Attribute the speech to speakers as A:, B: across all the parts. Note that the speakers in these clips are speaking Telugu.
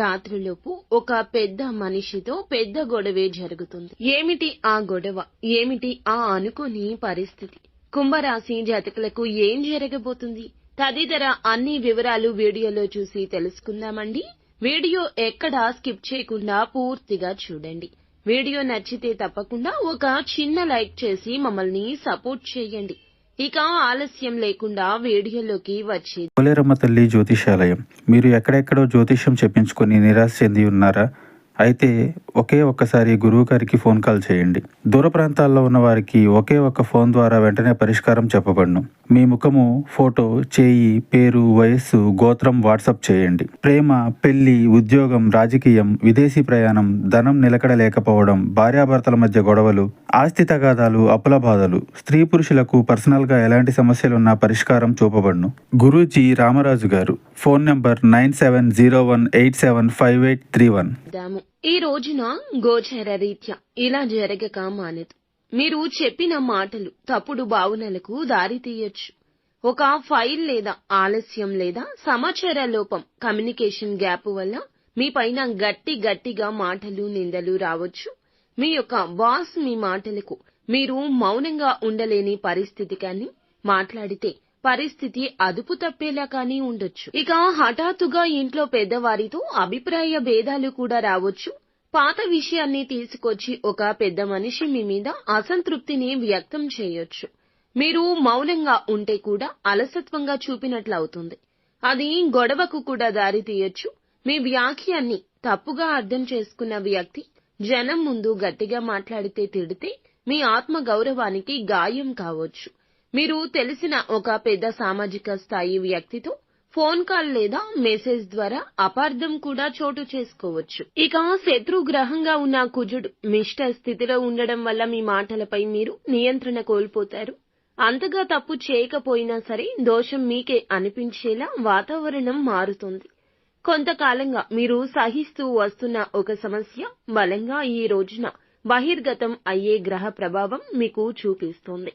A: రాత్రిలోపు ఒక పెద్ద మనిషితో పెద్ద గొడవే జరుగుతుంది. ఏమిటి ఆ గొడవ, ఏమిటి ఆ అనుకోని పరిస్థితి, కుంభరాశి జాతకులకు ఏం జరగబోతుంది తదితర అన్ని వివరాలు వీడియోలో చూసి తెలుసుకుందామండి. వీడియో ఎక్కడా స్కిప్ చేయకుండా పూర్తిగా చూడండి. వీడియో నచ్చితే తప్పకుండా ఒక చిన్న లైక్ చేసి మమ్మల్ని సపోర్ట్ చేయండి. ఇక ఆలస్యం లేకుండా వీడియోలోకి వచ్చేది.
B: పోలేరమ్మ తల్లి జ్యోతిషాలయం. మీరు ఎక్కడెక్కడో జ్యోతిష్యం చెప్పించుకొని నిరాశ చెంది ఉన్నారా? అయితే ఒక్కసారి గురువు గారికి ఫోన్ కాల్ చేయండి. దూర ప్రాంతాల్లో ఉన్న వారికి ఒకే ఒక్క ఫోన్ ద్వారా వెంటనే పరిష్కారం చెప్పబడును. మీ ముఖము, ఫోటో, చేయి, పేరు, వయస్సు, గోత్రం వాట్సాప్ చేయండి. ప్రేమ, పెళ్లి, ఉద్యోగం, రాజకీయం, విదేశీ ప్రయాణం, ధనం నిలకడ లేకపోవడం, భార్యాభర్తల మధ్య గొడవలు, ఆస్తి తగాదాలు, అప్పుల బాధలు, స్త్రీ పురుషులకు పర్సనల్ గా ఎలాంటి సమస్యలున్నా పరిష్కారం చూపబడును. గురూజీ రామరాజు గారు. Phone number 9701875831.
A: ఈ రోజున గోచర రీత్యా ఇలా జరగక మానదు. మీరు చెప్పిన మాటలు తప్పుడు భావనలకు దారి తీయొచ్చు. ఒక ఫైల్ లేదా ఆలస్యం లేదా సమాచార లోపం, కమ్యూనికేషన్ గ్యాప్ వల్ల మీ పైన గట్టిగా మాటలు, నిందలు రావచ్చు. మీ యొక్క బాస్ మీ మాటలకు మీరు మౌనంగా ఉండలేని పరిస్థితి కానీ, మాట్లాడితే పరిస్థితి అదుపు తప్పేలా కానీ ఉండొచ్చు. ఇక హఠాత్తుగా ఇంట్లో పెద్దవారితో అభిప్రాయ భేదాలు కూడా రావచ్చు. పాత విషయాన్ని తీసుకొచ్చి ఒక పెద్ద మనిషి మీ మీద అసంతృప్తిని వ్యక్తం చేయొచ్చు. మీరు మౌనంగా ఉంటే కూడా అలసత్వంగా చూపినట్లవుతుంది. అది గొడవకు కూడా దారి తీయొచ్చు. మీ వ్యాఖ్యాన్ని తప్పుగా అర్థం చేసుకున్న వ్యక్తి జనం ముందు గట్టిగా మాట్లాడితే, తిడితే మీ ఆత్మ గౌరవానికి గాయం కావచ్చు. మీరు తెలిసిన ఒక పెద్ద సామాజిక స్థాయి వ్యక్తితో ఫోన్ కాల్ లేదా మెసేజ్ ద్వారా అపార్థం కూడా చోటు చేసుకోవచ్చు. ఇక శత్రుగ్రహంగా ఉన్న కుజుడు మిష్ట స్థితిలో ఉండడం వల్ల మీ మాటలపై మీరు నియంత్రణ కోల్పోతారు. అంతగా తప్పు చేయకపోయినా సరే దోషం మీకే అనిపించేలా వాతావరణం మారుతుంది. కొంతకాలంగా మీరు సహిస్తూ వస్తున్న ఒక సమస్య బలంగా ఈ రోజున బహిర్గతం అయ్యే గ్రహ ప్రభావం మీకు చూపిస్తోంది.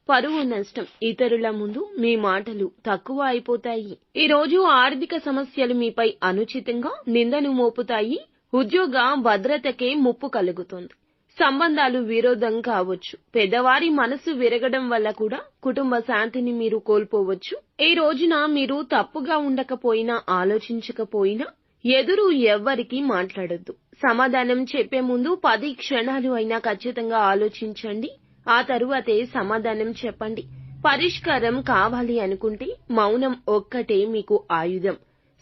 A: పరువు నష్టం, ఇతరుల ముందు మీ మాటలు తక్కువ అయిపోతాయి. ఈ రోజు ఆర్థిక సమస్యలు మీపై అనుచితంగా నిందను మోపుతాయి. ఉద్యోగ భద్రతకే ముప్పు కలుగుతుంది. సంబంధాలు విరోధం కావచ్చు. పెద్దవారి మనసు విరగడం వల్ల కూడా కుటుంబ శాంతిని మీరు కోల్పోవచ్చు. ఈ రోజున మీరు తప్పుగా ఉండకపోయినా, ఆలోచించకపోయినా ఎదురు ఎవ్వరికీ మాట్లాడొద్దు. సమాధానం చెప్పే ముందు 10 క్షణాలు అయినా ఖచ్చితంగా ఆలోచించండి. ఆ తరువాతే సమాధానం చెప్పండి. పరిష్కారం కావాలి అనుకుంటే మౌనం ఒక్కటే మీకు ఆయుధం.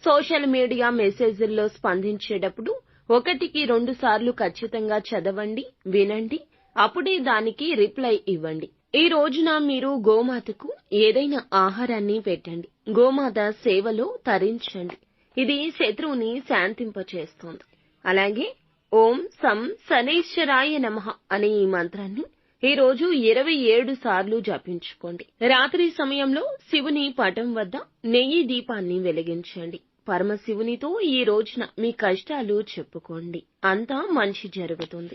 A: సోషల్ మీడియా మెసేజ్ల్లో స్పందించేటప్పుడు 1కి 2 సార్లు ఖచ్చితంగా చదవండి, వినండి. అప్పుడే దానికి రిప్లై ఇవ్వండి. ఈ రోజున మీరు గోమాతకు ఏదైనా ఆహారాన్ని పెట్టండి. గోమాత సేవలో తరించండి. ఇది శత్రువుని శాంతింపచేస్తోంది. అలాగే ఓం సం శనైశ్వరాయ నమః అనే ఈ మంత్రాన్ని ఈ రోజు 27 సార్లు జపించుకోండి. రాత్రి సమయంలో శివుని పటం వద్ద నెయ్యి దీపాన్ని వెలిగించండి. పరమశివునితో ఈ రోజున మీ కష్టాలు చెప్పుకోండి. అంతా మంచి జరుగుతుంది.